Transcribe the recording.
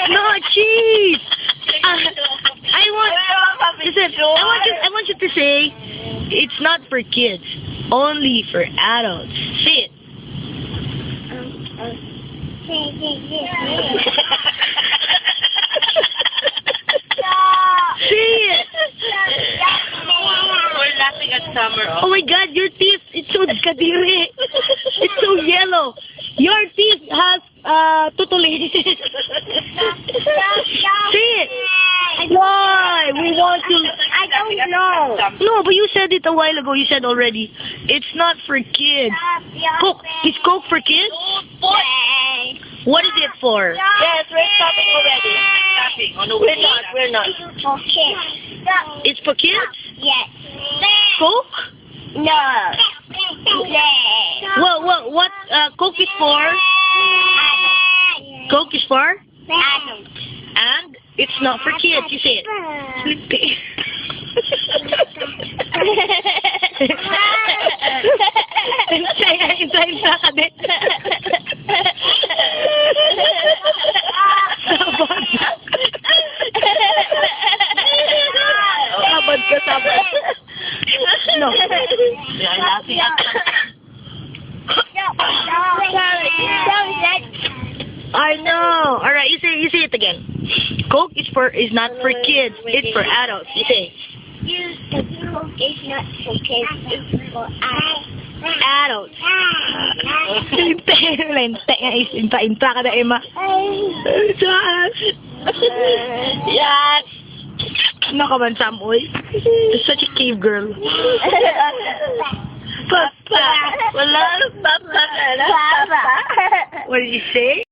No, cheese. Listen, I want you to say, it's not for kids, only for adults. Say it. Say it. We're laughing at Summer. Oh my God, your teeth, it's so kadiri. It's so yellow. Your teeth has tutuli. Say it. Why? We want to. I don't know. No, but you said it a while ago. You said already. It's not for kids. Coke. Is Coke for kids? What is it for? Yes, we're stopping already. Stopping. Oh, no, we're not. Okay. It's for kids? Yes. Coke? No. Well, what Coke is for? Coke is for? And it's not for kids. You say it. Sleepy. Inside ka din. Sabad ka, sabad. No. We're laughing at I know. All right, you say it again. Coke is not for kids. It's for adults. You say. Coke is not for kids. It's for Adults. Inta ka na, Emma. Yes. Ano ka man, Samoy? Such a cave girl. Papa. Wala, Papa. Papa. What did you say?